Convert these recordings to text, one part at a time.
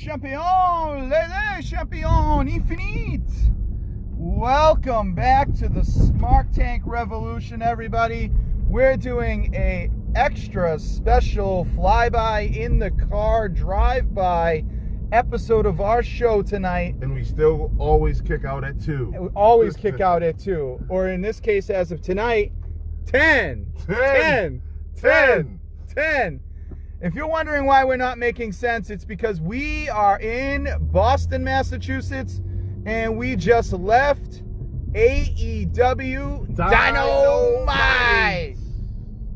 champions, les champions infinites. Welcome back to the Smarktank Revolution, everybody. We're doing a extra special flyby in the car drive-by episode of our show tonight. And we still always kick out at 2. We always kick out at 2. Or in this case, as of tonight, 10. If you're wondering why we're not making sense, it's because we are in Boston, Massachusetts, and we just left AEW Dynamite.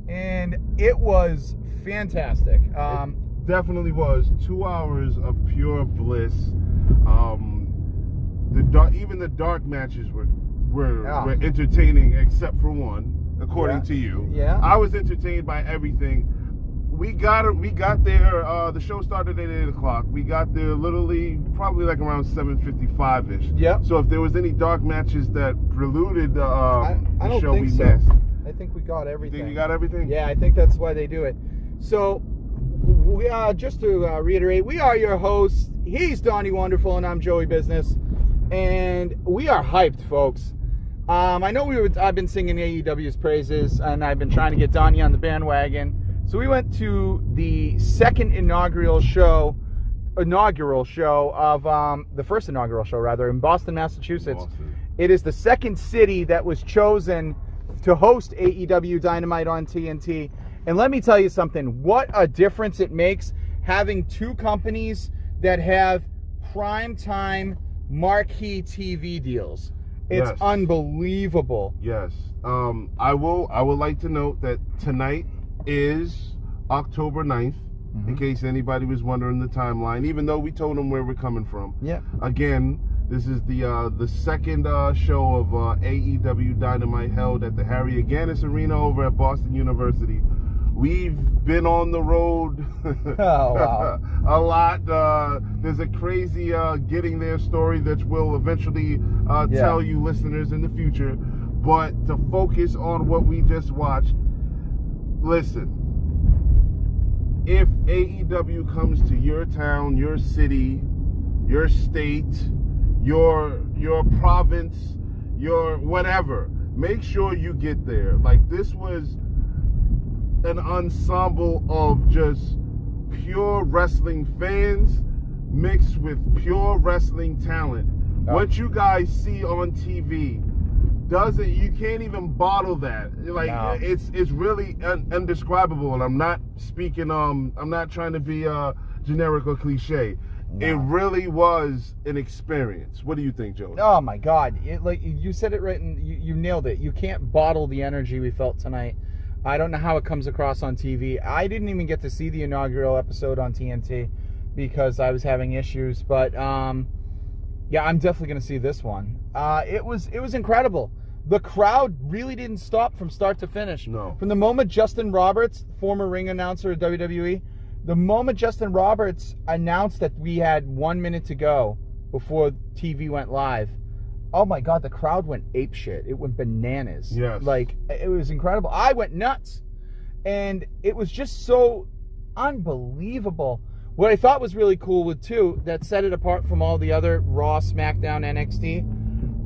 And it was fantastic. It definitely was 2 hours of pure bliss. Even the dark matches were entertaining, except for one, according to you. Yeah, I was entertained by everything. We got there. The show started at 8 o'clock. We got there literally probably like around 7:55 ish. Yep. So if there was any dark matches that preluded the show, we missed. I think we got everything. You think you got everything? Yeah, I think that's why they do it. So, we just to reiterate, we are your hosts. He's Donnie Wonderful, and I'm Joey Business, and we are hyped, folks. I know I've been singing AEW's praises, and I've been trying to get Donnie on the bandwagon. So we went to the second inaugural show of the first inaugural show, rather, in Boston, Massachusetts. It is the second city that was chosen to host AEW Dynamite on TNT. And let me tell you something, what a difference it makes having two companies that have primetime marquee TV deals. It's unbelievable. Yes. I would like to note that tonight is October 9th, in case anybody was wondering the timeline, even though we told them where we're coming from. Yeah. Again, this is the second show of AEW Dynamite held at the Harry Aganis Arena over at Boston University. We've been on the road a lot. There's a crazy getting there story that we'll eventually tell you listeners in the future. But to focus on what we just watched, listen, if AEW comes to your town, your city, your state, your province, your whatever, make sure you get there. Like, this was an ensemble of just pure wrestling fans mixed with pure wrestling talent. What you guys see on TV, you can't even bottle that. Like, it's really indescribable. And I'm not speaking, I'm not trying to be generic or cliche. No. It really was an experience. What do you think, Joe? Oh my God! Like you said it right, and you nailed it. You can't bottle the energy we felt tonight. I don't know how it comes across on TV. I didn't even get to see the inaugural episode on TNT because I was having issues. But yeah, I'm definitely going to see this one. It was incredible. The crowd really didn't stop from start to finish. No. From the moment Justin Roberts, former ring announcer at WWE, the moment Justin Roberts announced that we had 1 minute to go before TV went live, oh my God, the crowd went apeshit. It went bananas. Yes. Like, it was incredible. I went nuts. And it was just so unbelievable. What I thought was really cool with, too, that set it apart from all the other Raw, SmackDown, NXT,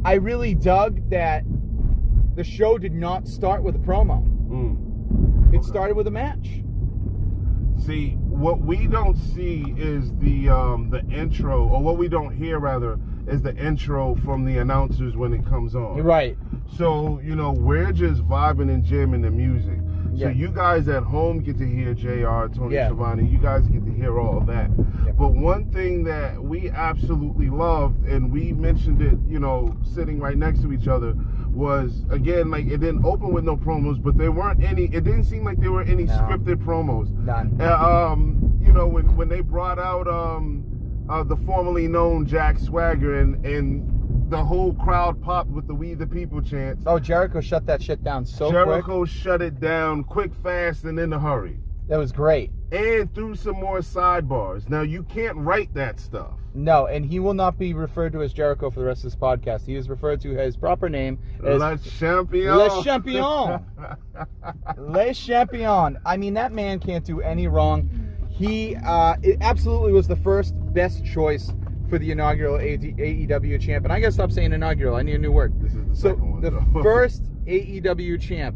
I really dug that the show did not start with a promo. It started with a match. See, what we don't see is the intro, or what we don't hear, rather, is the intro from the announcers when it comes on. Right. So, we're just vibing and jamming the music. So you guys at home get to hear JR, Tony Schiavone. You guys get to hear all of that. But one thing that we absolutely loved, and we mentioned it, sitting right next to each other, was, again, like, it didn't open with no promos, but there weren't any, it didn't seem like there were any scripted promos. None. When they brought out the formerly known Jack Swagger, and the whole crowd popped with the "We the People" chants. Oh, Jericho shut that shit down so quick. Jericho shut it down quick, fast, and in a hurry. That was great. And threw some more sidebars. Now, you can't write that stuff. No, and he will not be referred to as Jericho for the rest of this podcast. He is referred to his proper name as Le Champion. Le Champion. Le Champion. I mean, that man can't do any wrong. He it absolutely was the first best choice for the inaugural AEW champ. And I gotta stop saying inaugural. I need a new word. This is the second one. The first AEW champ.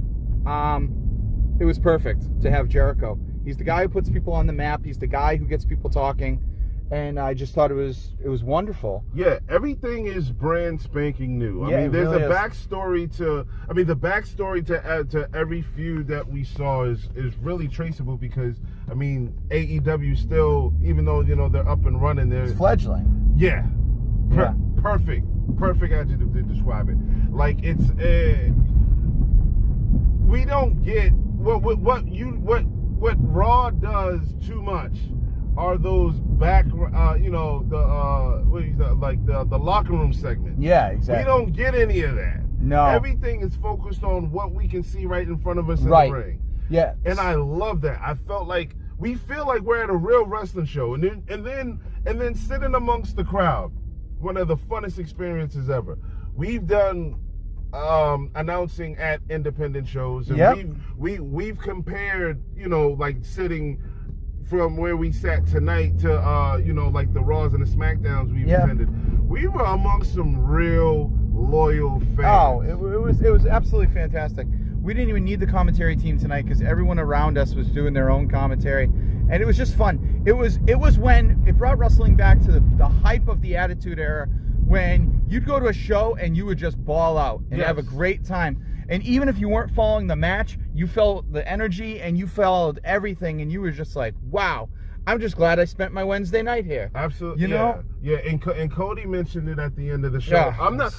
It was perfect to have Jericho. He's the guy who puts people on the map. He's the guy who gets people talking. And I just thought it was wonderful. Yeah, everything is brand spanking new. I Yeah, mean, there's really a backstory to. I mean, the backstory to every feud that we saw is really traceable because I mean, AEW still, even though they're up and running, they're fledgling. Yeah, perfect adjective to describe it. Like it's we don't get what Raw does too much. Are those back, the locker room segments? Yeah, exactly. We don't get any of that. No. Everything is focused on what we can see right in front of us in the ring. Yeah. And I love that. I felt like we feel like we're at a real wrestling show, and then sitting amongst the crowd, one of the funnest experiences ever. We've done announcing at independent shows, and we've compared, like sitting from where we sat tonight to like the Raws and the Smackdowns we've attended. We were amongst some real loyal fans. Oh, it was absolutely fantastic. We didn't even need the commentary team tonight because everyone around us was doing their own commentary, and it was just fun. It was when it brought wrestling back to the hype of the Attitude Era, when you'd go to a show and you would just ball out and have a great time. And even if you weren't following the match, you felt the energy and you felt everything, and you were just like, wow, I'm just glad I spent my Wednesday night here. Absolutely. You know? Yeah, and Cody mentioned it at the end of the show. Yeah. I'm not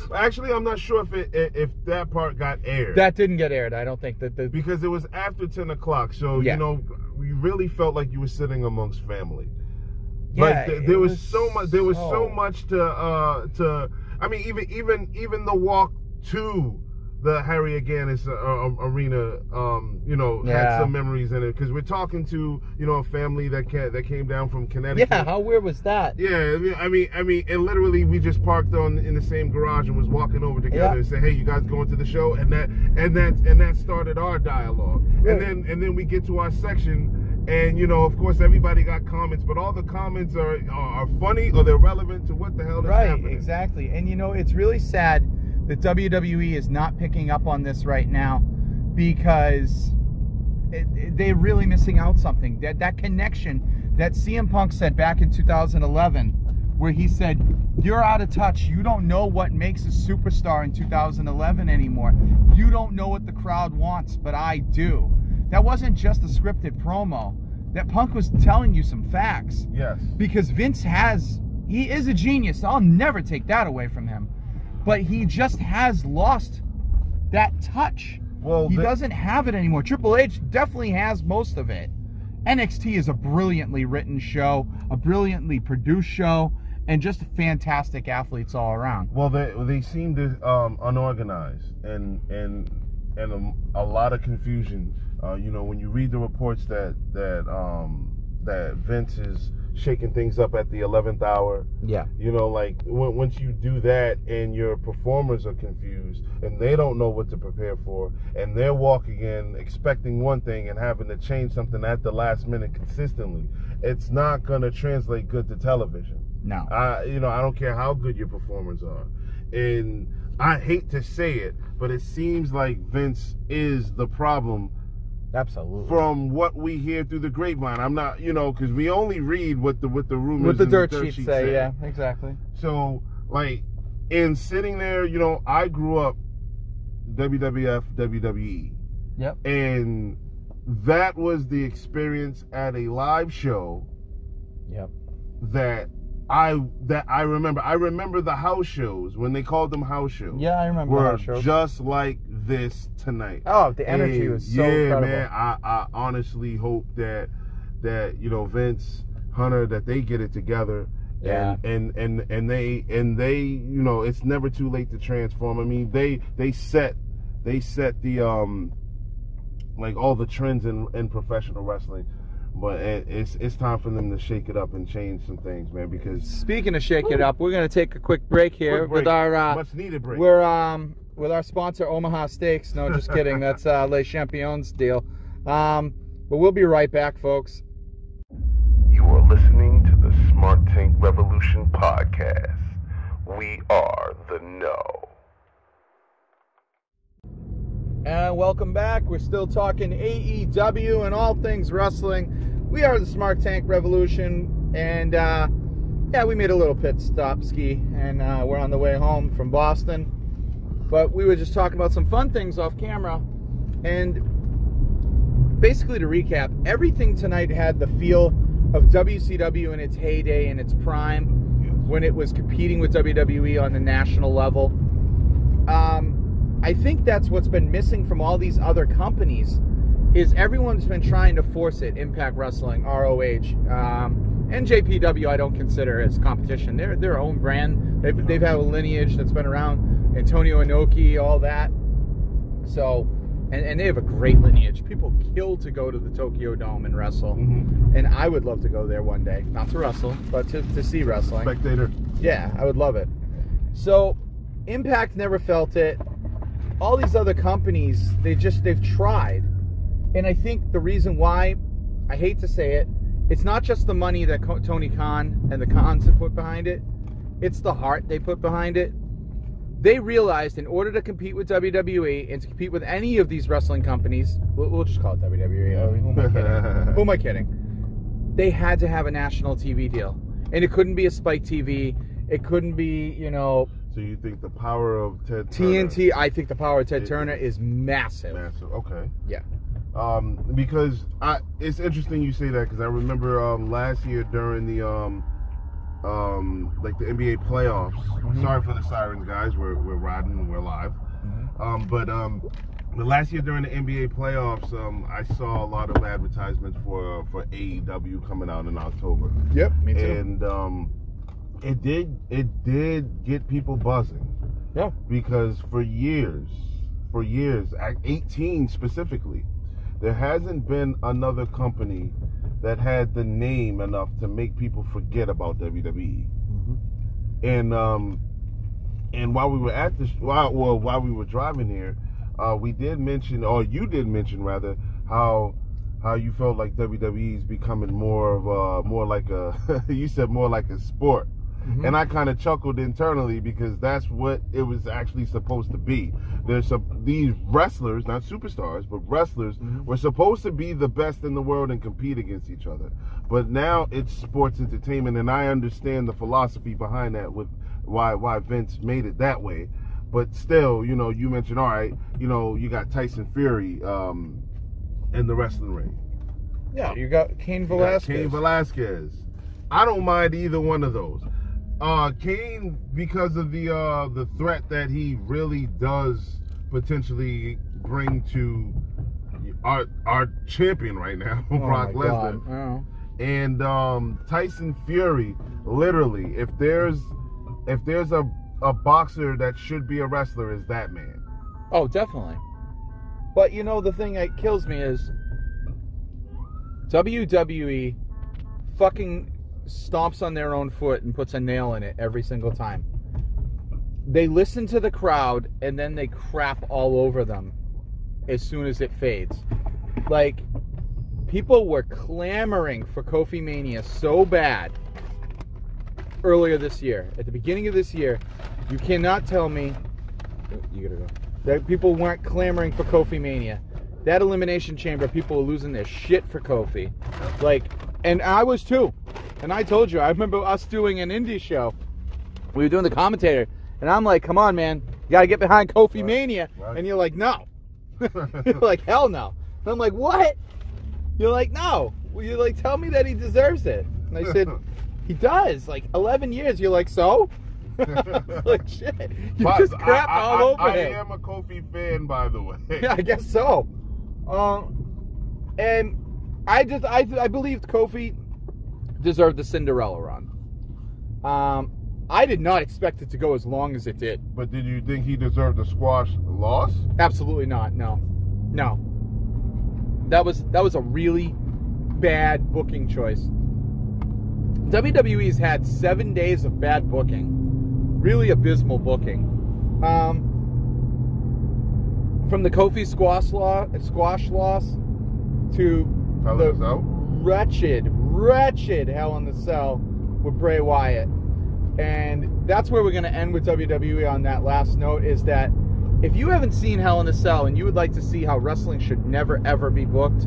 sure if that part got aired. That didn't get aired. I don't think that because it was after 10 o'clock. So, we really felt like you were sitting amongst family. Yeah, like there was so much to I mean, even the walk to the Harry Aganis arena, had some memories in it because we're talking to a family that came down from Connecticut. Yeah, how weird was that? Yeah, I mean, and literally we just parked in the same garage and was walking over together and said, "Hey, you guys going to the show?" And that started our dialogue. Right. And then we get to our section. And, of course, everybody got comments, but all the comments are funny or they're relevant to what the hell is happening. Right, exactly. And, it's really sad that WWE is not picking up on this right now because they're really missing out something. That connection that CM Punk said back in 2011, where he said, "You're out of touch. You don't know what makes a superstar in 2011 anymore. You don't know what the crowd wants, but I do." That wasn't just a scripted promo. That Punk was telling you some facts. Yes. Because Vince he is a genius. I'll never take that away from him. But he just has lost that touch. Well, he doesn't have it anymore. Triple H definitely has most of it. NXT is a brilliantly written show, a brilliantly produced show, and just fantastic athletes all around. Well, they seem to unorganized and a lot of confusion. When you read the reports that Vince is shaking things up at the 11th hour. Yeah. Once you do that and your performers are confused and they don't know what to prepare for and they're walking in expecting one thing and having to change something at the last minute consistently, it's not going to translate good to television. No. I don't care how good your performers are. And I hate to say it, but it seems like Vince is the problem. Absolutely. From what we hear through the grapevine, I'm not, because we only read what the rumors, what the dirt sheets say. Yeah, exactly. So, in sitting there, I grew up WWF, WWE. Yep. And that was the experience at a live show. Yep. That I remember. I remember the house shows when they called them house shows. Yeah, I remember the house shows. Just like this tonight. Oh, the energy was so incredible. Man, I honestly hope that Vince, Hunter, that they get it together. Yeah. And they it's never too late to transform. I mean, they set the all the trends in professional wrestling. But it's time for them to shake it up and change some things, man. Because speaking of shake it up, we're gonna take a quick break here with our much needed break. We're with our sponsor Omaha Steaks. No, just kidding. That's Les Champions deal. But we'll be right back, folks. You are listening to the Smarktank Revolution podcast. We are the know. And welcome back. We're still talking AEW and all things wrestling. We are the Smarktank Revolution, and yeah, we made a little pit stop ski, and we're on the way home from Boston. But we were just talking about some fun things off camera, and basically to recap, everything tonight had the feel of WCW in its heyday, in its prime, when it was competing with WWE on the national level. I think that's what's been missing from all these other companies, is everyone's been trying to force it. Impact Wrestling, ROH, and JPW I don't consider as competition. They're their own brand. They've had a lineage that's been around. Antonio Inoki, all that. So, and they have a great lineage. People kill to go to the Tokyo Dome and wrestle. Mm-hmm. And I would love to go there one day. Not to wrestle, but to see wrestling. Spectator. Yeah, I would love it. So, Impact never felt it. All these other companies, they've tried. And I think the reason why, I hate to say it, it's not just the money that Tony Khan and the Khans have put behind it. It's the heart they put behind it. They realized in order to compete with WWE and to compete with any of these wrestling companies, we'll just call it WWE. Who am I kidding? Who am I kidding? They had to have a national TV deal. And it couldn't be a Spike TV. It couldn't be, So you think the power of Ted Turner? TNT, I think the power of Ted Turner is massive. Massive, okay. Yeah. Because it's interesting you say that, because I remember last year during the like the NBA playoffs. Mm-hmm. Sorry for the sirens, guys. We're riding and we're live. Mm-hmm. But the last year during the NBA playoffs, I saw a lot of advertisements for AEW coming out in October. Yep, me too. And it did get people buzzing. Yeah. Because for years, 18 specifically, there hasn't been another company that had the name enough to make people forget about WWE. Mm-hmm. And while we were at this, while we were driving here, we did mention, or you did mention rather, how you felt like WWE is becoming more like a you said more like a sport. Mm-hmm. And I kind of chuckled internally, because that's what it was actually supposed to be. These wrestlers, not superstars, but wrestlers, mm-hmm. were supposed to be the best in the world and compete against each other. But now it's sports entertainment, and I understand the philosophy behind that, with why Vince made it that way. But still, you mentioned, all right, you got Tyson Fury in the wrestling ring. Yeah, you got Cain Velasquez. I don't mind either one of those. Kane, because of the threat that he really does potentially bring to our champion right now, Brock Lesnar. Oh. And Tyson Fury, literally, if there's a boxer that should be a wrestler, is that man. Oh, definitely. But the thing that kills me is WWE fucking stomps on their own foot and puts a nail in it every single time. They listen to the crowd, and then they crap all over them as soon as it fades. Like, people were clamoring for Kofi Mania so bad earlier this year. At the beginning of this year, you cannot tell me, you gotta go, that people weren't clamoring for Kofi Mania. That Elimination Chamber, people were losing their shit for Kofi. And I was too. And I told you, I remember us doing an indie show. We were doing the commentator. And I'm like, come on, man. You got to get behind Kofi Mania. Right. And you're like, no. You're like, hell no. And I'm like, what? You're like, no. You're like, tell me that he deserves it. And I said, he does. 11 years. You're like, so? Like, shit. You just crap all over him. I am a Kofi fan, by the way. Yeah, I guess so. And I believed Kofi deserved the Cinderella run. I did not expect it to go as long as it did. But did you think he deserved a squash loss? Absolutely not. No. That was a really bad booking choice. WWE's had 7 days of bad booking. Really abysmal booking. From the Kofi squash loss to the wretched Hell in the Cell with Bray Wyatt. And that's where we're going to end with WWE on that last note, is that if you haven't seen Hell in a Cell and you would like to see how wrestling should never, ever be booked,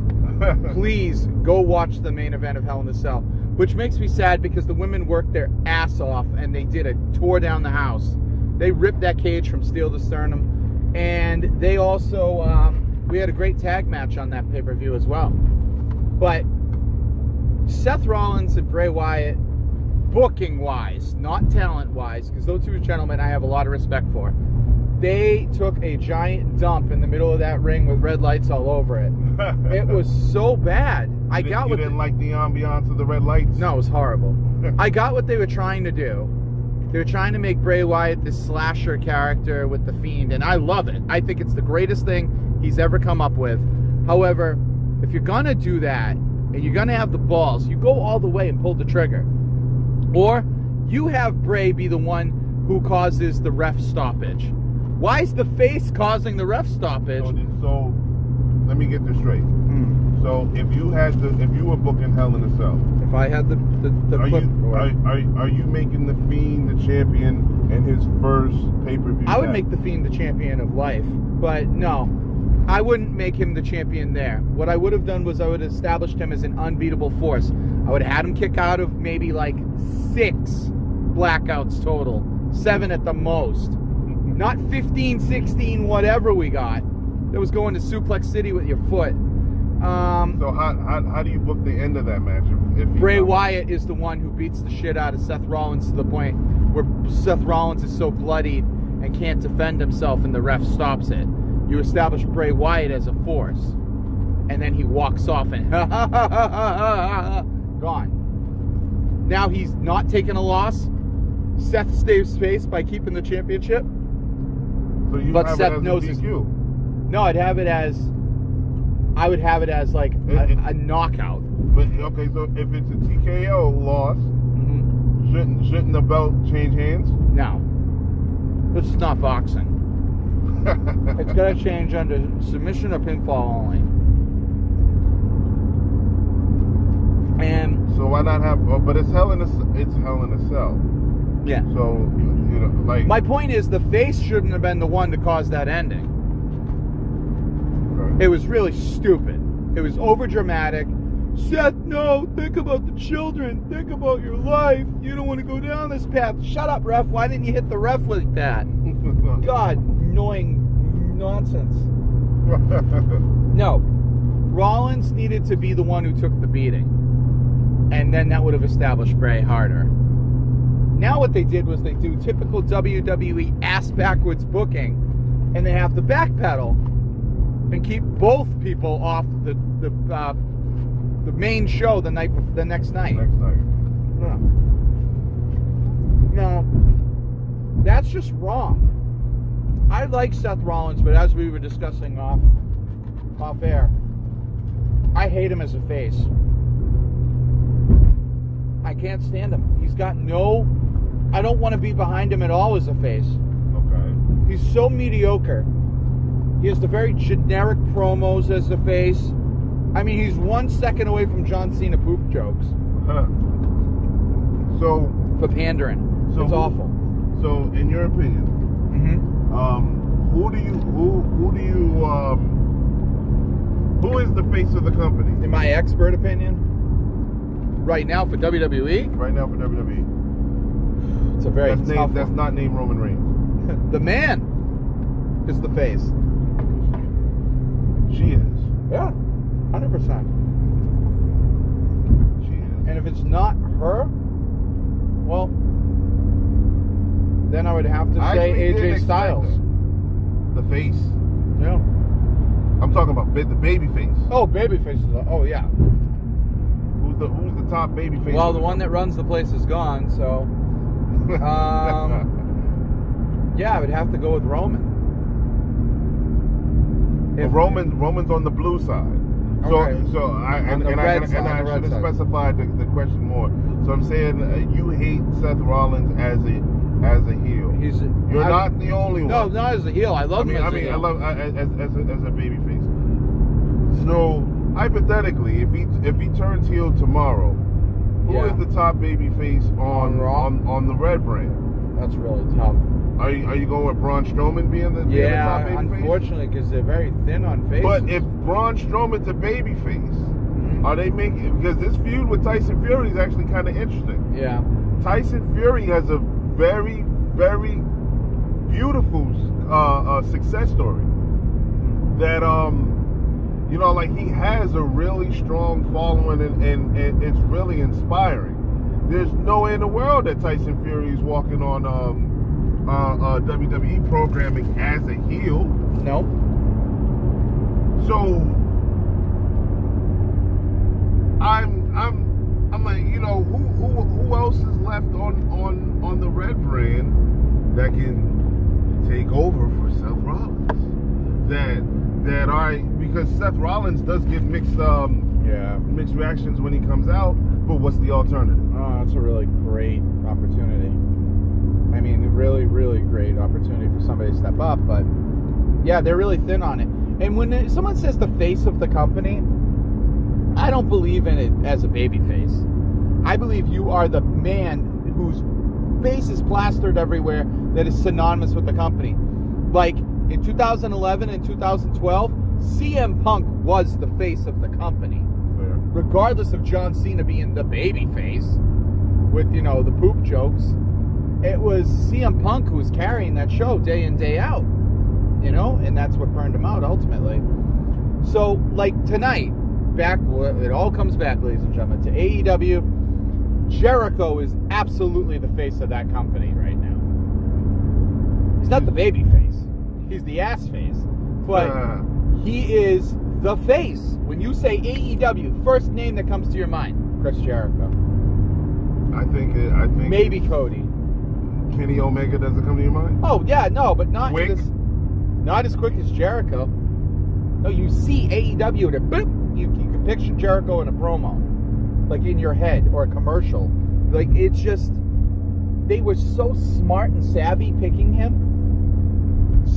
please go watch the main event of Hell in a Cell. Which makes me sad because the women worked their ass off and they did a tour down the house. They ripped that cage from steel to sternum. And they also, we had a great tag match on that pay-per-view as well. But Seth Rollins and Bray Wyatt, booking-wise, not talent-wise, because those two gentlemen I have a lot of respect for, they took a giant dump in the middle of that ring with red lights all over it. It was so bad. You didn't like the ambiance of the red lights? No, it was horrible. I got what they were trying to do. They were trying to make Bray Wyatt this slasher character with The Fiend, and I love it. I think it's the greatest thing he's ever come up with. However, if you're going to do that, and you're going to have the balls, you go all the way and pull the trigger. Or you have Bray be the one who causes the ref stoppage. Why is the face causing the ref stoppage? So let me get this straight. So if you were booking Hell in a Cell, if I had the clip, are you making the Fiend the champion in his first pay-per-view? I would make the Fiend the champion of life, but no, I wouldn't make him the champion there. What I would have done was I would have established him as an unbeatable force. I would have had him kick out of maybe like 6 blackouts total, 7 at the most. Not 15, 16, whatever we got. That was going to Suplex City with your foot. So how do you book the end of that match? If Bray Wyatt is the one who beats the shit out of Seth Rollins to the point where Seth Rollins is so bloodied and can't defend himself and the ref stops it. You establish Bray Wyatt as a force. And then he walks off and gone. Now he's not taking a loss. Seth saves face by keeping the championship. So but Seth knows his... No, I would have it as like a knockout. But okay, so if it's a TKO loss, shouldn't the belt change hands? No, this is not boxing. It's got to change under submission or pinfall only. And so why not have? But it's Hell in a Cell. Yeah. So like my point is, the face shouldn't have been the one to cause that ending. It was really stupid. It was over dramatic. Seth, no, think about the children. Think about your life. You don't want to go down this path. Shut up, ref. Why didn't you hit the ref like that? God, annoying nonsense. No. Rollins needed to be the one who took the beating. And then that would have established Bray harder. Now what they did was they do typical WWE ass-backwards booking, and they have to backpedal and keep both people off the main show the next night. Yeah. No, that's just wrong. I like Seth Rollins, but as we were discussing off air, I hate him as a face. I can't stand him. He's got no... I don't want to be behind him at all as a face. Okay. He's so mediocre. He has the very generic promos as a face. I mean, he's 1 second away from John Cena poop jokes. So for pandering, it's awful. So, in your opinion, who is the face of the company? In my expert opinion, right now for WWE. Right now for WWE. It's a very tough that's one. not named Roman Reigns. The man is the face. She is. Yeah, 100%. She is. And if it's not her, well, then I would have to say AJ Styles. The face. Yeah. I'm talking about the baby face. Oh, baby faces. Oh, yeah. Who's the top baby face? Well, the one that runs the place is gone, so... yeah, I would have to go with Roman. Roman's on the blue side. So, okay. so I should have specified the question more. So I'm saying you hate Seth Rollins as a heel. You're not the only one. No, not as a heel. I love him as a heel. I love as a baby face. So hypothetically, if he turns heel tomorrow, Who is the top baby face on Raw? on the Red brand? That's really tough. Are you going with Braun Strowman being the top baby unfortunately, because they're very thin on faces. But if Braun Strowman's a baby face, are they making, because this feud with Tyson Fury is actually kind of interesting. Yeah. Tyson Fury has a very, very beautiful success story. That you know, like, he has a really strong following, and it's really inspiring. There's no way in the world that Tyson Fury is walking on WWE programming as a heel. Nope. So I'm like, you know, who else is left on the Red brand that can take over for Seth Rollins? Because Seth Rollins does get mixed reactions when he comes out, but what's the alternative? Oh, that's a really great opportunity. I mean, really, really great opportunity for somebody to step up, but yeah, they're really thin on it. And when someone says the face of the company, I don't believe in it as a baby face. I believe you are the man whose face is plastered everywhere that is synonymous with the company. Like in 2011 and 2012, CM Punk was the face of the company. Fair. Regardless of John Cena being the baby face with, you know, the poop jokes, it was CM Punk who was carrying that show day in, day out, you know, and that's what burned him out ultimately. So, like tonight, it all comes back, ladies and gentlemen, to AEW. Jericho is absolutely the face of that company right now. He's not the baby face. He's the ass face. But he is the face. When you say AEW, first name that comes to your mind, Chris Jericho. I think maybe Cody. Kenny Omega doesn't come to your mind? Oh yeah, no, but not quick. Not as quick as Jericho. No, you see AEW and boop, you can picture Jericho in a promo, like in your head, or a commercial. Like, it's just, they were so smart and savvy picking him.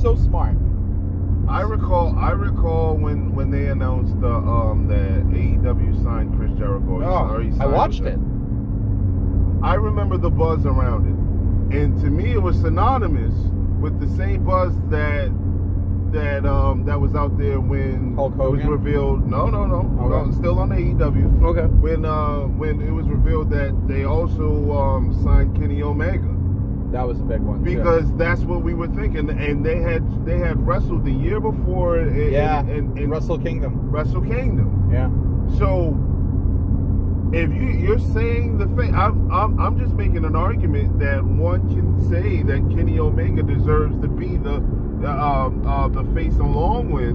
So smart. I recall when they announced that AEW signed Chris Jericho. I watched it. I remember the buzz around it, and to me it was synonymous with the same buzz that was out there when Hulk Hogan? It was revealed. No. Okay. Still on AEW. Okay. When it was revealed that they also signed Kenny Omega. That was a big one. Because that's what we were thinking, and they had wrestled the year before. In Wrestle Kingdom. Wrestle Kingdom. Yeah. So if you're saying the face, I'm just making an argument that one can say that Kenny Omega deserves to be the face along with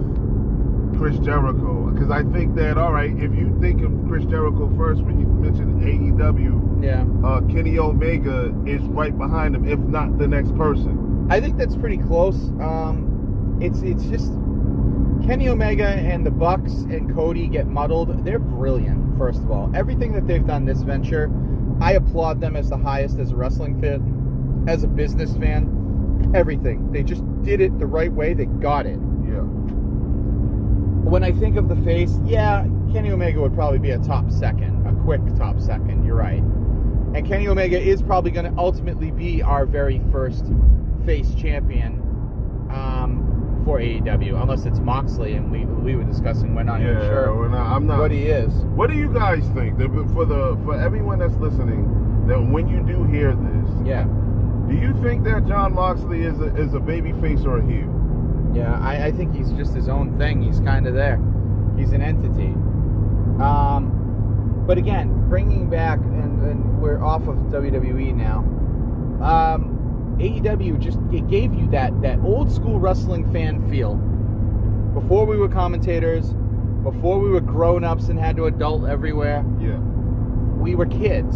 Chris Jericho, because I think that, all right, if you think of Chris Jericho first when you mention AEW, Kenny Omega is right behind him, if not the next person. I think that's pretty close. It's just Kenny Omega and the Bucks and Cody get muddled. They're brilliant, first of all. Everything that they've done this venture, I applaud them as the highest as a wrestling fan, as a business fan. Everything. They just did it the right way. They got it. Yeah. When I think of the face, Kenny Omega would probably be a top second, a quick top second. You're right. And Kenny Omega is probably going to ultimately be our very first face champion for AEW, unless it's Moxley, and we were discussing, we're not even sure I'm not, what he is. What do you guys think? For everyone that's listening, that when you do hear this, do you think that Jon Moxley is a baby face or a heel? Yeah, I think he's just his own thing. He's kind of there. He's an entity. But again, bringing back, and we're off of WWE now, AEW it gave you that old school wrestling fan feel. Before we were commentators, before we were grown-ups and had to adult everywhere, we were kids.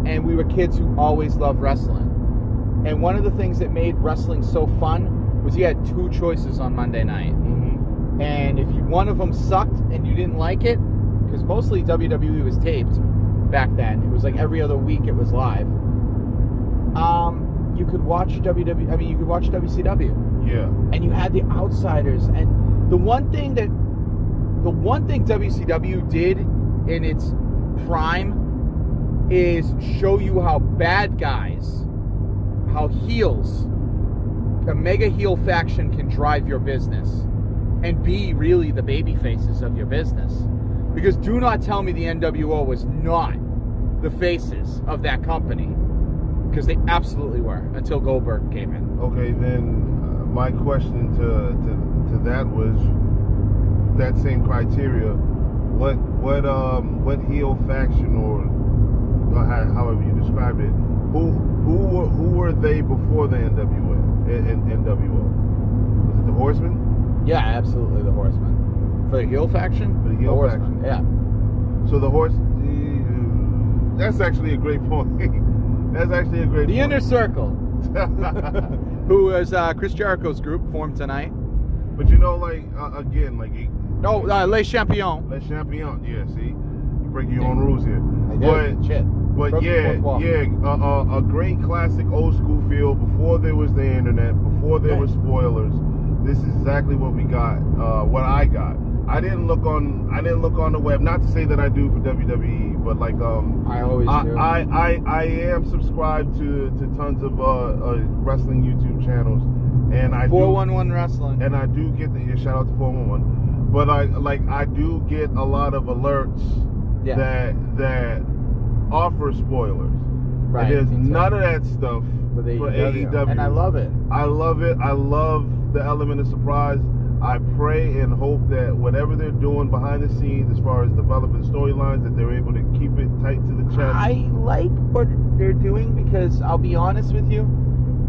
And we were kids who always loved wrestling. And one of the things that made wrestling so fun was you had two choices on Monday night. Mm-hmm. And if one of them sucked and you didn't like it, because mostly WWE was taped back then. It was like every other week it was live. You could watch you could watch WCW. Yeah. And you had the outsiders. And the one thing WCW did in its prime is show you how bad guys, how heels, a mega heel faction can drive your business and be really the baby faces of your business. Because do not tell me the NWO was not the faces of that company, because they absolutely were until Goldberg came in. Okay, then my question to that was that same criteria. What heel faction or however you described it, who were they before the NWO? Was it the Horsemen? Yeah, absolutely, the Horsemen. For the heel faction? For the heel faction. Yeah. So the Horse. That's actually a great point. That's actually a great point. The Inner Circle, who was Chris Jericho's group, formed tonight. But you know, like again, like Les Champions. Les Champions. Yeah, see, you break your own rules here. I did. Shit. But a great classic old school feel before there was the internet, before there were spoilers. This is exactly what we got. What I got. I didn't look on the web. Not to say that I do for WWE, but like I always do. I am subscribed to tons of wrestling YouTube channels, and I 411 Wrestling, and I do get the shout out to 411. But I do get a lot of alerts that offer spoilers. Right. And there's none of that stuff for AEW. And I love it. I love it. I love the element of surprise. I pray and hope that whatever they're doing behind the scenes as far as developing storylines, that they're able to keep it tight to the chest. I like what they're doing because I'll be honest with you,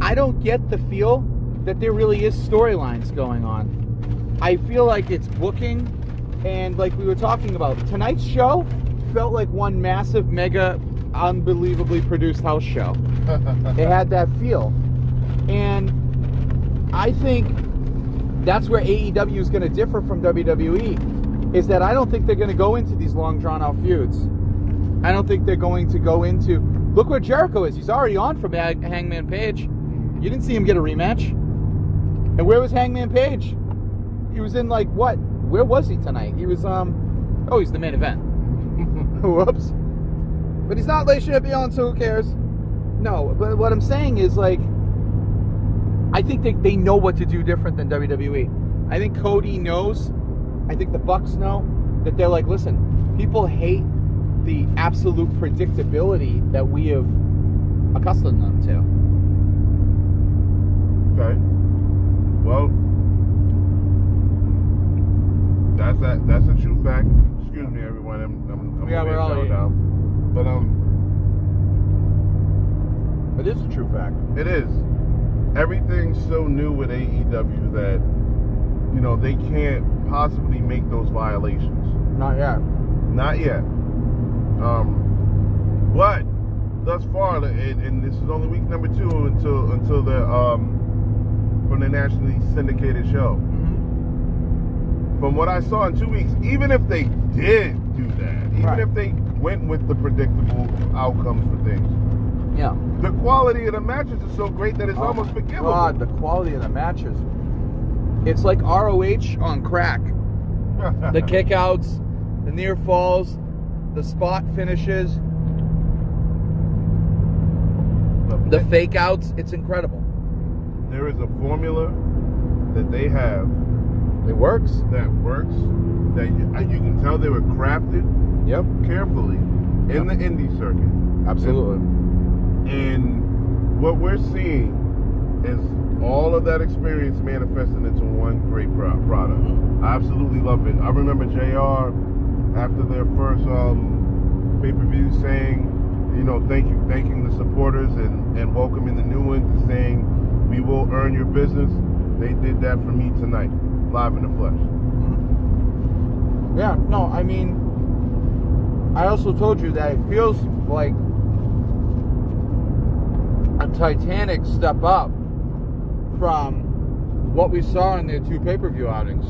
I don't get the feel that there really is storylines going on. I feel like it's booking, and like we were talking about, tonight's show felt like one massive, mega, unbelievably produced house show. It had that feel. And I think that's where AEW is going to differ from WWE, is that I don't think they're going to go into these long, drawn-out feuds. I don't think they're going to go into... Look where Jericho is. He's already on from Hangman Page. You didn't see him get a rematch. And where was Hangman Page? He was in, like, what? Where was he tonight? He was, oh, he's the main event. Whoops. But he's not Les Champions, so who cares? No, but what I'm saying is, like, I think they know what to do different than WWE. I think Cody knows. I think the Bucks know that they're like, listen, people hate the absolute predictability that we have accustomed them to. Okay. Well, that's a true fact. Excuse me, everyone. I'm we're all down. But it is a true fact. It is. Everything's so new with AEW that, you know, they can't possibly make those violations. Not yet. Not yet. But thus far, and this is only week number 2 until the from the nationally syndicated show. Mm-hmm. From what I saw in 2 weeks, even if they did do that, even if they went with the predictable outcomes for things. Yeah. The quality of the matches is so great that it's almost forgivable. God, the quality of the matches. It's like ROH on crack. The kickouts, the near falls, the spot finishes, the fake outs. It's incredible. There is a formula that they have. It works. That works. That you can tell they were crafted carefully in the indie circuit. Absolutely. And what we're seeing is all of that experience manifesting into one great product. I absolutely love it. I remember JR after their first pay-per-view saying, you know, thanking the supporters and welcoming the new ones and saying, we will earn your business. They did that for me tonight, live in the flesh. Yeah, no, I mean, I also told you that it feels like a titanic step up from what we saw in their 2 pay-per-view outings.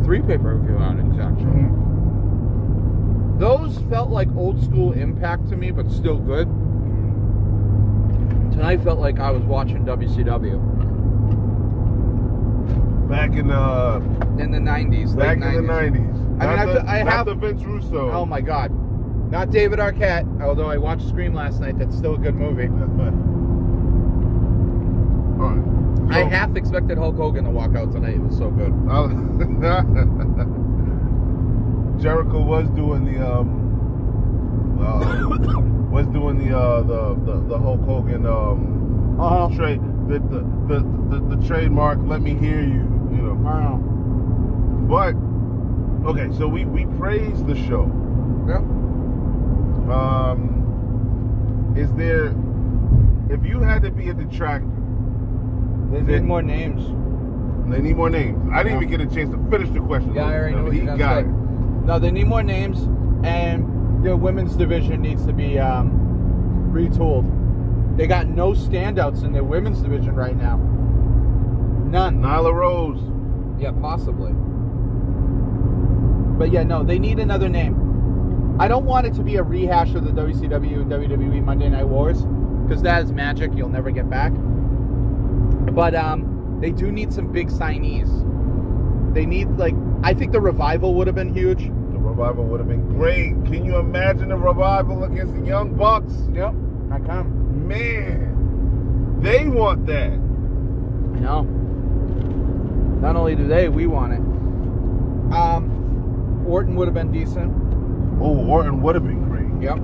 3 pay-per-view outings, actually. Mm-hmm. Those felt like old school Impact to me, but still good. Tonight felt like I was watching WCW. Back in the 90s, back late 90s. In the 90s. I have the Vince Russo. Oh my God. Not David Arquette, although I watched Scream last night. That's still a good movie. All right. So, I half expected Hulk Hogan to walk out tonight. It was so good. Jericho was doing the Hulk Hogan trade the trademark. Let me hear you. You know. But okay, so we praised the show. Yeah. Is there, if you had to be a detractor, They need more names. They need more names. I didn't even get a chance to finish the question. Yeah, I already know what you're got say. No, they need more names, and the women's division needs to be retooled. They got no standouts in their women's division right now. None. Nyla Rose. Yeah, possibly. But yeah, no, they need another name. I don't want it to be a rehash of the WCW and WWE Monday Night Wars, because that is magic you'll never get back. But they do need some big signees. They need, like, I think the Revival would have been huge. The Revival would have been great. Can you imagine the Revival against the Young Bucks? Yep, I can. Man, they want that. I know. Not only do they, we want it. Orton would have been decent. Oh, Orton would have been great. Yep.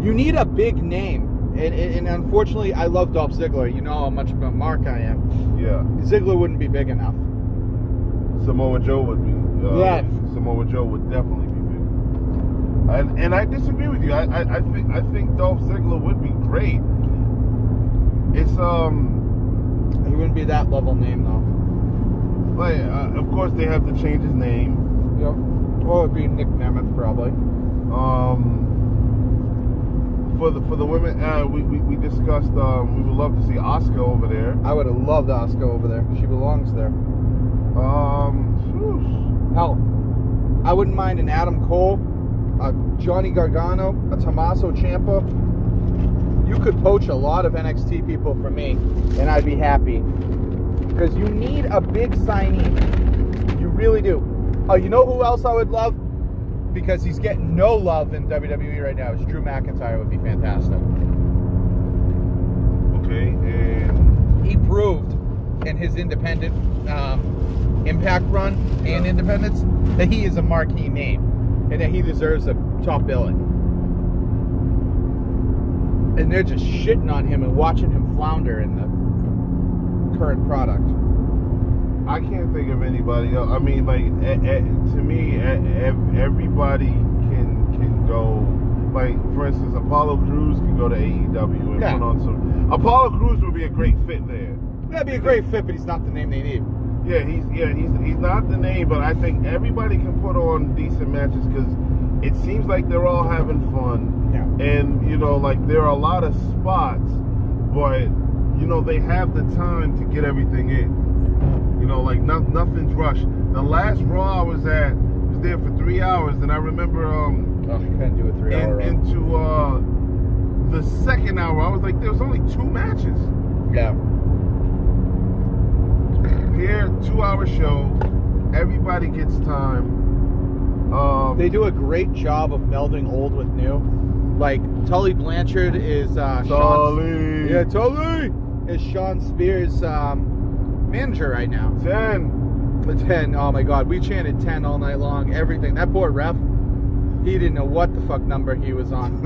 You need a big name. And unfortunately, I love Dolph Ziggler. You know how much of a mark I am. Yeah. Ziggler wouldn't be big enough. Samoa Joe would be. Yes. Samoa Joe would definitely be big. And I disagree with you. I think Dolph Ziggler would be great. It's He wouldn't be that level name though. Like of course they have to change his name. Yep. Or it'd be Nick Nemeth probably. For the women, we discussed we would love to see Asuka over there. I would have loved Asuka over there. She belongs there. Hell, I wouldn't mind an Adam Cole, a Johnny Gargano, a Tommaso Ciampa. You could poach a lot of NXT people for me, and I'd be happy. Because you need a big signee. You really do. Oh, you know who else I would love? Because he's getting no love in WWE right now. Is Drew McIntyre would be fantastic. Okay, and he proved in his independent Impact run and Independence that he is a marquee name and that he deserves a top billing. And they're just shitting on him and watching him flounder in the current product. I can't think of anybody else. I mean, like, to me, everybody can go. Like, for instance, Apollo Crews can go to AEW and put on some. Apollo Crews would be a great fit there. That'd be a great fit, but he's not the name they need. Yeah, he's not the name, but I think everybody can put on decent matches because it seems like they're all having fun. Yeah. And you know, like there are a lot of spots, but you know they have the time to get everything in. You know, like nothing's rushed. The last Raw I was at was there for 3 hours, and I remember I couldn't do a 3 hour. Into the second hour, I was like, there was only 2 matches. Yeah. Here, 2 hour show, everybody gets time. They do a great job of melding old with new. Like Tully Blanchard is Tully. Tully is Sean Spears' manager right now. 10. 10. Oh my God, we chanted 10 all night long. Everything. That poor ref, he didn't know what the fuck number he was on.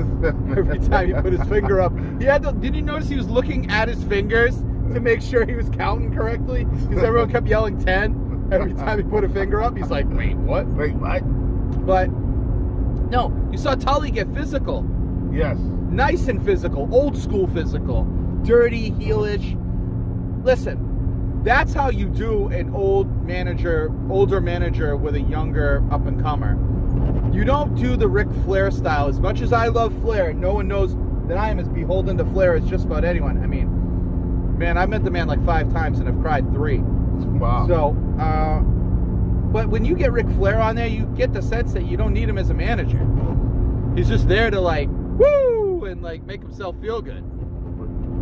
Every time he put his finger up, he had to. Did you notice he was looking at his fingers to make sure he was counting correctly? Because everyone kept yelling 10 every time he put a finger up. He's like, wait, what? Wait, what? But no, you saw Tully get physical. Yes. Nice and physical, old school physical, dirty, heelish. Listen, that's how you do an older manager with a younger up-and-comer. You don't do the Ric Flair style. As much as I love Flair, no one knows that I am as beholden to Flair as just about anyone. I mean, man, I met the man like 5 times and I've cried 3. Wow. So, but when you get Ric Flair on there, you get the sense that you don't need him as a manager. He's just there to like, woo, and like make himself feel good.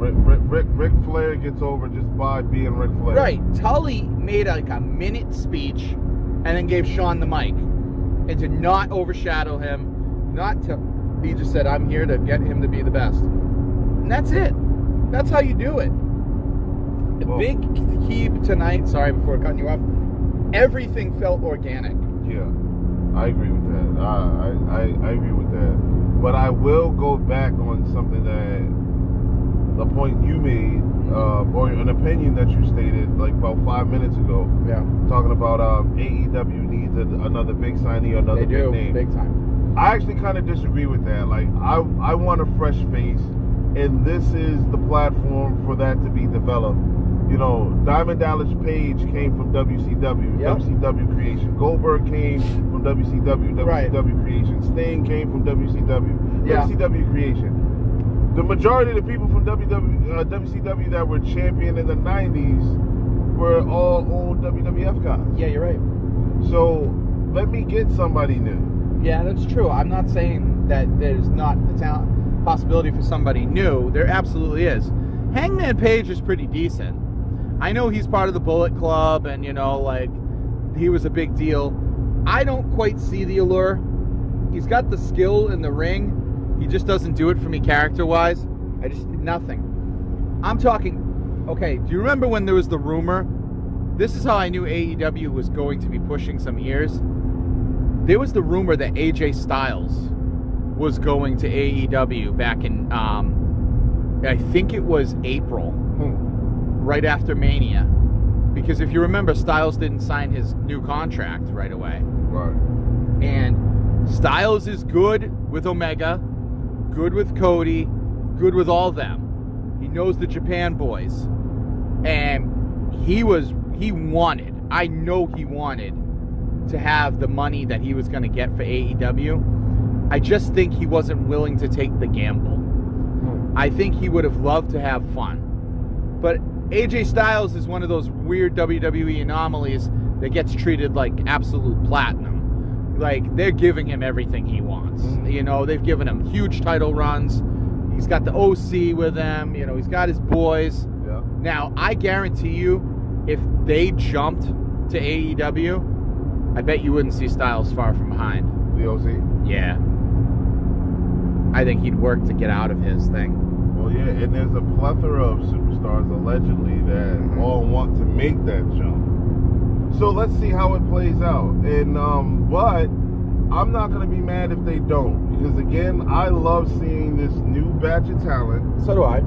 Ric Flair gets over just by being Ric Flair. Right. Tully made like a minute speech and then gave Sean the mic. And to not overshadow him He just said, I'm here to get him to be the best. And that's it. That's how you do it. The big key tonight, sorry, before cutting you off, everything felt organic. Yeah, I agree with that. I agree with that. But I will go back on something the point you made, or an opinion that you stated like about 5 minutes ago. Yeah. Talking about AEW needs another big signing, another big name. Big time. I actually kind of disagree with that. Like, I want a fresh face, and this is the platform for that to be developed. You know, Diamond Dallas Page came from WCW, WCW Creation. Goldberg came from WCW, WCW Creation. Sting came from WCW, WCW Creation. The majority of the people from WCW that were champion in the 90s were all old WWF guys. Yeah, you're right. So, let me get somebody new. Yeah, that's true. I'm not saying that there's not the possibility for somebody new. There absolutely is. Hangman Page is pretty decent. I know he's part of the Bullet Club, and, you know, like, he was a big deal. I don't quite see the allure. He's got the skill in the ring. He just doesn't do it for me character-wise. Nothing. I'm talking, okay, do you remember when there was the rumor? This is how I knew AEW was going to be pushing some ears. There was the rumor that AJ Styles was going to AEW back in, I think it was April, right after Mania. Because if you remember, Styles didn't sign his new contract right away. Right. And Styles is good with Omega, good with Cody, good with all them. He knows the Japan boys. And he wanted, I know he wanted to have the money that he was going to get for AEW. I just think he wasn't willing to take the gamble. I think he would have loved to have fun. But AJ Styles is one of those weird WWE anomalies that gets treated like absolute platinum. Like, they're giving him everything he wants. You know, they've given him huge title runs. He's got the OC with him. You know, he's got his boys. Yeah. Now, I guarantee you, if they jumped to AEW, I bet you wouldn't see Styles far from behind. The OC? Yeah. I think he'd work to get out of his thing. Well, yeah, and there's a plethora of superstars, allegedly, that all want to make that jump. So let's see how it plays out. And, but I'm not going to be mad if they don't. Because, again, I love seeing this new batch of talent. So do I.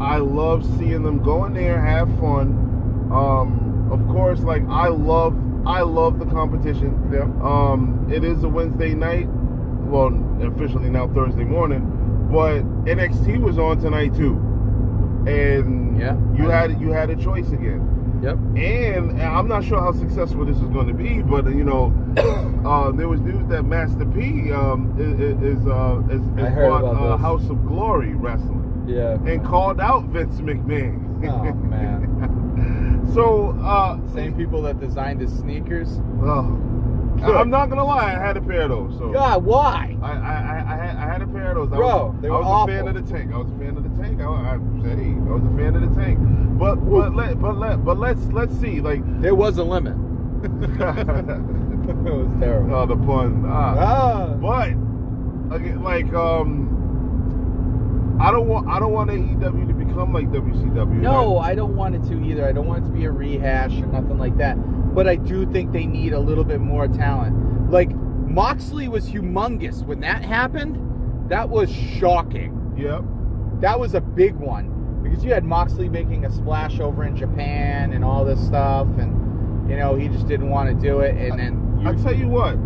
I love seeing them go in there, have fun. Of course, like, I love the competition. Yeah. It is a Wednesday night. Well, officially now Thursday morning. But NXT was on tonight too. And you had a choice again. Yep. And I'm not sure how successful this is going to be, but you know, there was news that Master P is on House of Glory Wrestling. Yeah. And called out Vince McMahon. Oh man. So same people that designed his sneakers. I'm not gonna lie, I had a pair of those. So God, why? I had a pair of those. Bro, they were awful. I was a fan of the Tank. I was a fan of the Tank. I was a fan of the Tank. But let's see. Like, there was a limit. It was terrible. Oh, the pun. But again, like I don't want AEW to become like WCW. No, I don't want it to either. I don't want it to be a rehash or nothing like that. But I do think they need a little bit more talent. Like, Moxley was humongous. When that happened, that was shocking. Yep. That was a big one. Because you had Moxley making a splash over in Japan and all this stuff. And, you know, he just didn't want to do it. And then... I tell you what.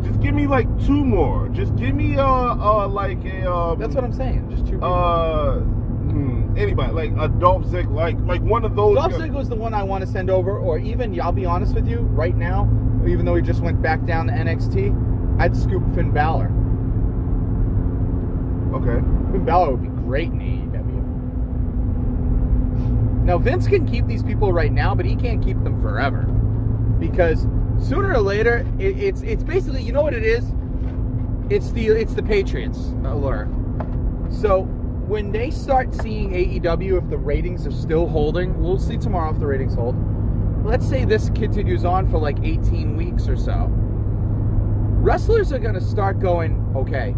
Just give me like two more. Just give me like a that's what I'm saying. Just two people. Anybody like a Dolph Ziggler, like one of those. Dolph Ziggler's the one I want to send over, or even I'll be honest with you, right now, even though he just went back down to NXT, I'd scoop Finn Balor. Okay. Finn Balor would be great in AEW. Now Vince can keep these people right now, but he can't keep them forever, because sooner or later, it's basically, you know what it is? It's the Patriots allure. So when they start seeing AEW, if the ratings are still holding, we'll see tomorrow if the ratings hold. Let's say this continues on for like 18 weeks or so. wrestlers are going to start going, okay,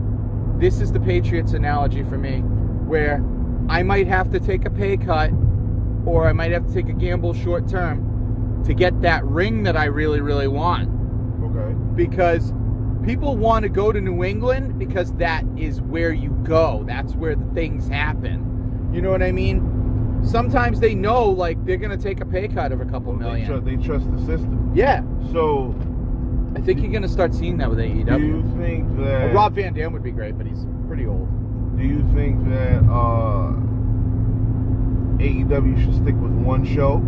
this is the Patriots analogy for me, where I might have to take a pay cut or I might have to take a gamble short term to get that ring that I really, really want. Okay. Because people want to go to New England because that is where you go. That's where the things happen. You know what I mean? Sometimes they know, like, they're going to take a pay cut of a couple million. They trust the system. Yeah. So I think you're going to start seeing that with AEW. do you think that... Well, Rob Van Dam would be great, but he's pretty old. Do you think that AEW should stick with one show?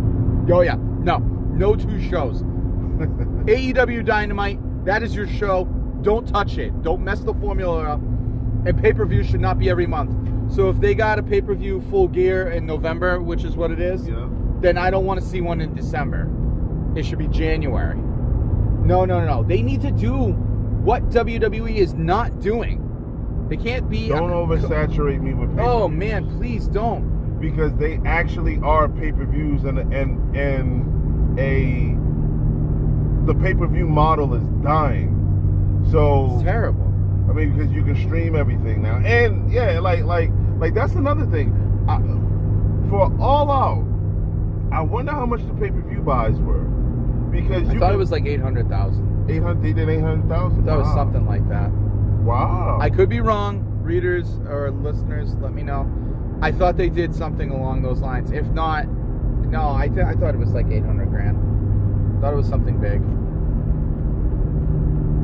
Oh, yeah. No 2 shows. AEW Dynamite, that is your show. Don't touch it. Don't mess the formula up. And pay-per-view should not be every month. So if they got a pay-per-view Full Gear in November, which is what it is, Yeah. then I don't want to see one in December. It should be January. No. They need to do what WWE is not doing. They can't be... Don't oversaturate me with pay-per-views. Oh, man, please don't. Because they actually are pay-per-views and the pay-per-view model is dying. So It's terrible. I mean, because you can stream everything now, and yeah, like that's another thing. For All Out, I wonder how much the pay-per-view buys were, because I thought it was like 800,000. 800. They did 800,000. That was something like that. Wow. I could be wrong. Readers or listeners, let me know. I thought they did something along those lines. If not, no, I thought it was like 800 grand. Thought it was something big.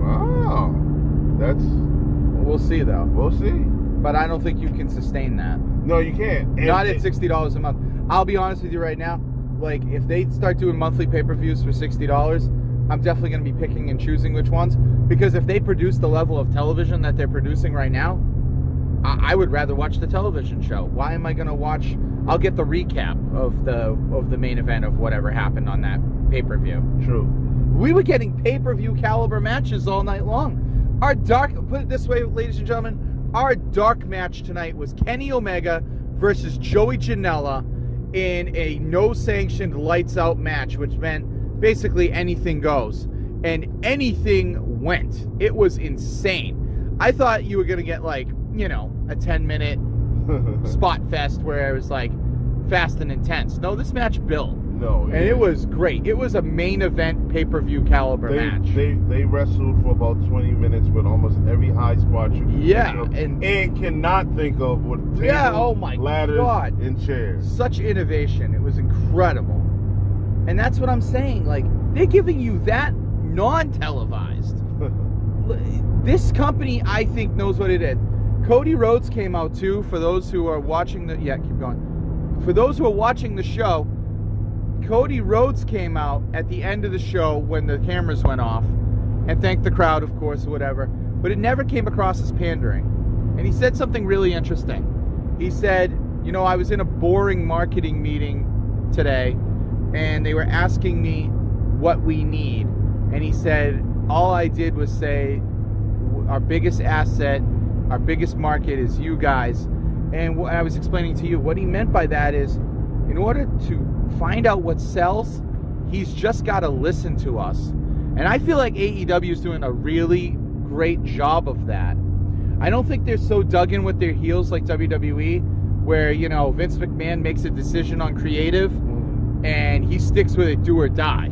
Wow. That's... We'll see, though. We'll see. But I don't think you can sustain that. No, you can't. Not at $60 a month. I'll be honest with you right now. Like, if they start doing monthly pay-per-views for $60, I'm definitely going to be picking and choosing which ones. Because if they produce the level of television that they're producing right now, I would rather watch the television show. Why am I going to watch... I'll get the recap of the main event of whatever happened on that pay-per-view. True. We were getting pay-per-view caliber matches all night long. Our dark... Put it this way, ladies and gentlemen. Our dark match tonight was Kenny Omega versus Joey Janela in a no-sanctioned lights-out match, which meant basically anything goes. And anything went. It was insane. I thought you were going to get, like, you know, a 10-minute spot fest where it was, like, fast and intense. No, this match built. No. And it was great. It was a main event pay-per-view caliber match. They wrestled for about 20 minutes with almost every high spot you can think of, and cannot think of with tables, oh my ladders, God. and chairs. Such innovation. It was incredible. And that's what I'm saying. Like, they're giving you that non-televised. This company, I think, knows what it did. Cody Rhodes came out, too, for those who are watching the... Yeah, keep going. For those who are watching the show, Cody Rhodes came out at the end of the show when the cameras went off and thanked the crowd, of course, or whatever. But it never came across as pandering. And he said something really interesting. He said, you know, I was in a boring marketing meeting today, and they were asking me what we need. And he said, all I did was say, our biggest asset, our biggest market is you guys. And what I was explaining to you, what he meant by that is, in order to find out what sells, he's just got to listen to us. And I feel like AEW is doing a really great job of that. I don't think they're so dug in with their heels like WWE, where, you know, Vince McMahon makes a decision on creative and he sticks with it, do or die.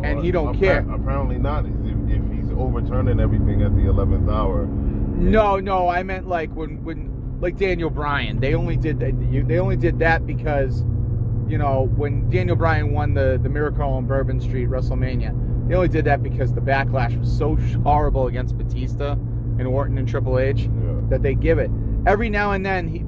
And he don't care. Apparently not. If he's overturning everything at the 11th hour. No, I meant like when like Daniel Bryan. They only did that because, you know, when Daniel Bryan won the Miracle on Bourbon Street WrestleMania, they only did that because the backlash was so horrible against Batista and Orton and Triple H that they give it. Every now and then,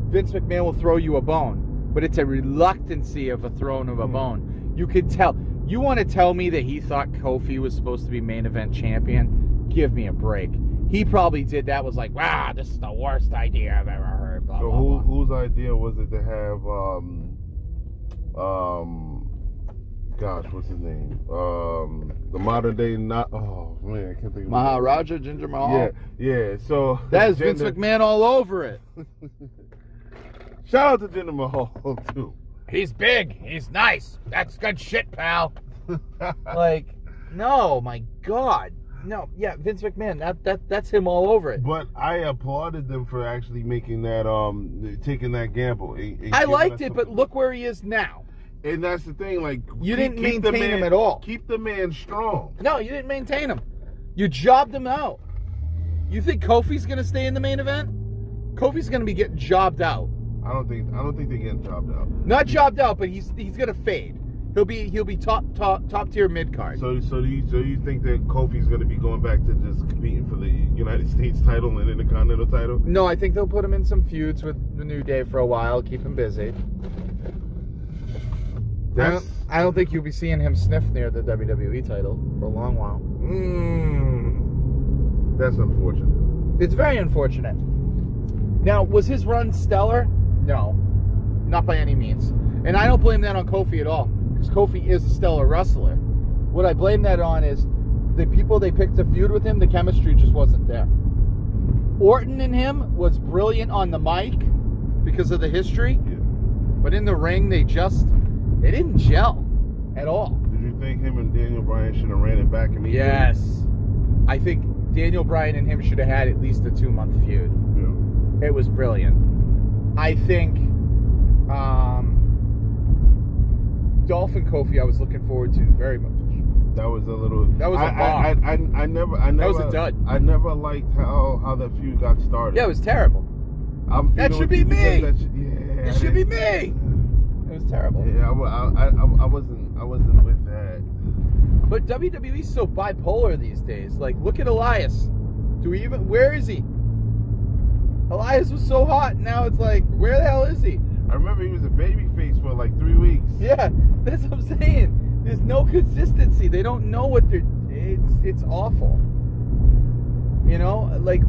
Vince McMahon will throw you a bone, but it's a reluctancy of a throwing of a bone. You could tell. You want to tell me that he thought Kofi was supposed to be main event champion? Give me a break. He probably did that, was like, wow, this is the worst idea I've ever heard. Blah, so blah, blah. Whose idea was it to have gosh, what's his name? The modern day oh man, I can't think of Maharaja Jinder Mahal? Yeah. So that is Vince McMahon all over it. Shout out to Jinder Mahal too. He's big. He's nice. That's good shit, pal. Like, no, my God. No, yeah, Vince McMahon. That's him all over it. But I applauded them for actually making that, taking that gamble. I liked it, but look where he is now. And that's the thing, like, you didn't maintain him at all. Keep the man strong. No, you didn't maintain him. You jobbed him out. You think Kofi's gonna stay in the main event? Kofi's gonna be getting jobbed out. I don't think they're getting jobbed out. Not jobbed out, but he's gonna fade. He'll be top tier mid card. So do you think that Kofi's gonna be going back to just competing for the United States title and Intercontinental title? No, I think they'll put him in some feuds with the New Day for a while, keep him busy. I don't think you'll be seeing him sniff near the WWE title for a long while. That's unfortunate. It's very unfortunate. Now, was his run stellar? No, not by any means. And I don't blame that on Kofi at all, because Kofi is a stellar wrestler. What I blame that on is the people they picked to feud with him, the chemistry just wasn't there. Orton and him was brilliant on the mic because of the history, but in the ring, they didn't gel at all. Did you think him and Daniel Bryan should have ran it back immediately? Yes. I think Daniel Bryan and him should have had at least a 2-month feud. Yeah. It was brilliant. I think Dolph and Kofi I was looking forward to very much. That was a little... That was a bomb. I never... That was a dud. I never liked how that feud got started. Yeah, it was terrible. That should be me. It should be me. It was terrible. Yeah, I wasn't with that. But WWE's so bipolar these days. Like, look at Elias. Where is he? Elias was so hot, and now it's like, where the hell is he? I remember he was a babyface for like 3 weeks. Yeah, that's what I'm saying. There's no consistency. They don't know what they're... It's awful. You know, like,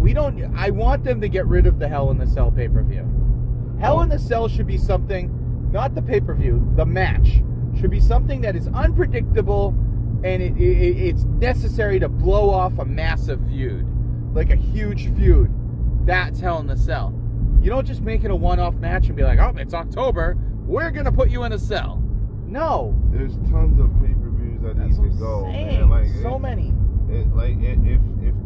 I want them to get rid of the Hell in the Cell pay-per-view. Hell in the Cell should be something, not the pay-per-view, the match. Should be something that is unpredictable, and it's necessary to blow off a massive feud. Like a huge feud. That's Hell in the Cell. You don't just make it a one-off match and be like, oh, it's October, we're going to put you in a cell. No. There's tons of pay-per-views that need to go. Man. Like, so many. If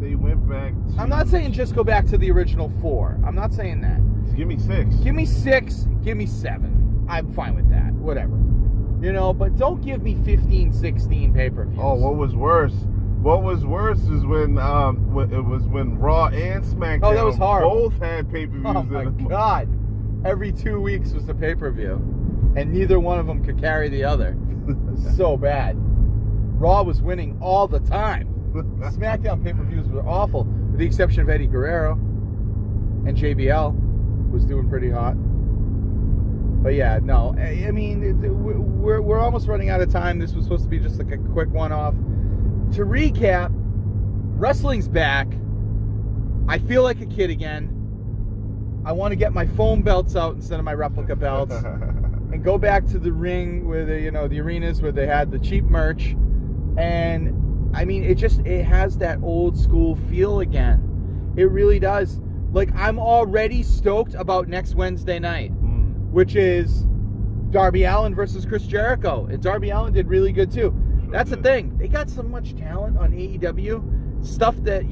they went back to... I'm not saying just go back to the original 4. I'm not saying that. Give me 6. Give me 6. Give me 7. I'm fine with that. Whatever. You know, but don't give me 15, 16 pay-per-views. Oh, what was worse? What was worse is when Raw and SmackDown that was horrible. Both had pay-per-views. Oh my God! Every 2 weeks was a pay-per-view, and neither one of them could carry the other. So bad. Raw was winning all the time. SmackDown pay-per-views were awful, with the exception of Eddie Guerrero, and JBL was doing pretty hot. But yeah, no, I mean, we're almost running out of time. This was supposed to be just like a quick one-off. To recap, wrestling's back. I feel like a kid again. I want to get my foam belts out instead of my replica belts and go back to the ring where the arenas where they had the cheap merch. And I mean, it has that old school feel again. It really does. Like, I'm already stoked about next Wednesday night, which is Darby Allin versus Chris Jericho. And Darby Allin did really good too. That's the thing. They got so much talent on AEW. Stuff that,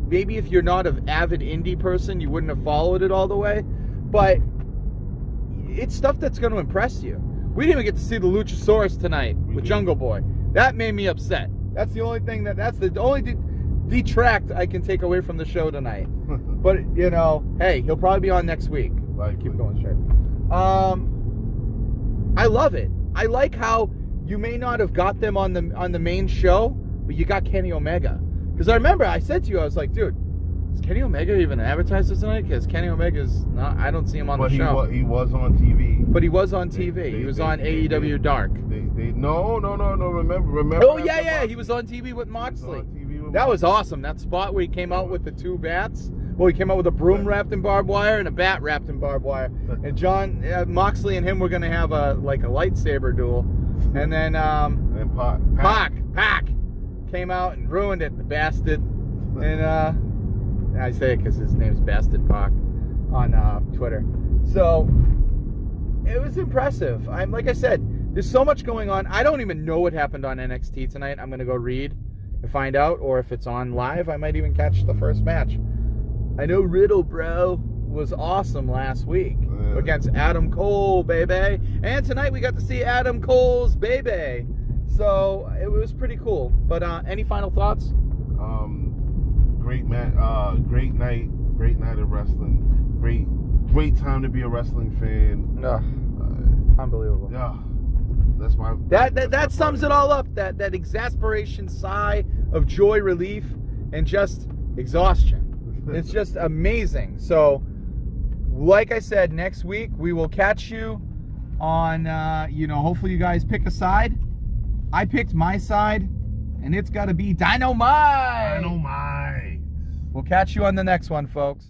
maybe if you're not an avid indie person, you wouldn't have followed it all the way. But it's stuff that's going to impress you. We didn't even get to see the Luchasaurus tonight with Jungle Boy. That made me upset. That's the only thing that's the only detract I can take away from the show tonight. But, hey, he'll probably be on next week. Keep going straight. I love it. I like how you may not have got them on the main show, but you got Kenny Omega. Because I remember I said to you, I was like, dude, is Kenny Omega even advertised tonight? Because Kenny Omega's not, I don't see him on the show. He was on TV. But he was on TV. He was on AEW Dark. No. Remember. Oh, yeah. He was on TV with Moxley. That was awesome. That spot where he came out with the 2 bats. Well, he came out with a broom wrapped in barbed wire and a bat wrapped in barbed wire. And Moxley and him were going to have a lightsaber duel. And then Pac came out and ruined it, the bastard. And I say it because his name's Bastard Pac on Twitter. So it was impressive. Like I said, there's so much going on. I don't even know what happened on NXT tonight. I'm going to go read and find out, or if it's on live, I might even catch the first match. I know Riddle, bro, was awesome last week against Adam Cole, baby. And tonight we got to see Adam Cole's baby. So it was pretty cool. But any final thoughts? Great night of wrestling. Great time to be a wrestling fan. Unbelievable. Yeah. That's my that sums it all up. That exasperation sigh of joy, relief, and just exhaustion. It's just amazing. So, like I said, next week we will catch you on, hopefully you guys pick a side. I picked my side, and it's got to be Dynamite. Dynamite. We'll catch you on the next one, folks.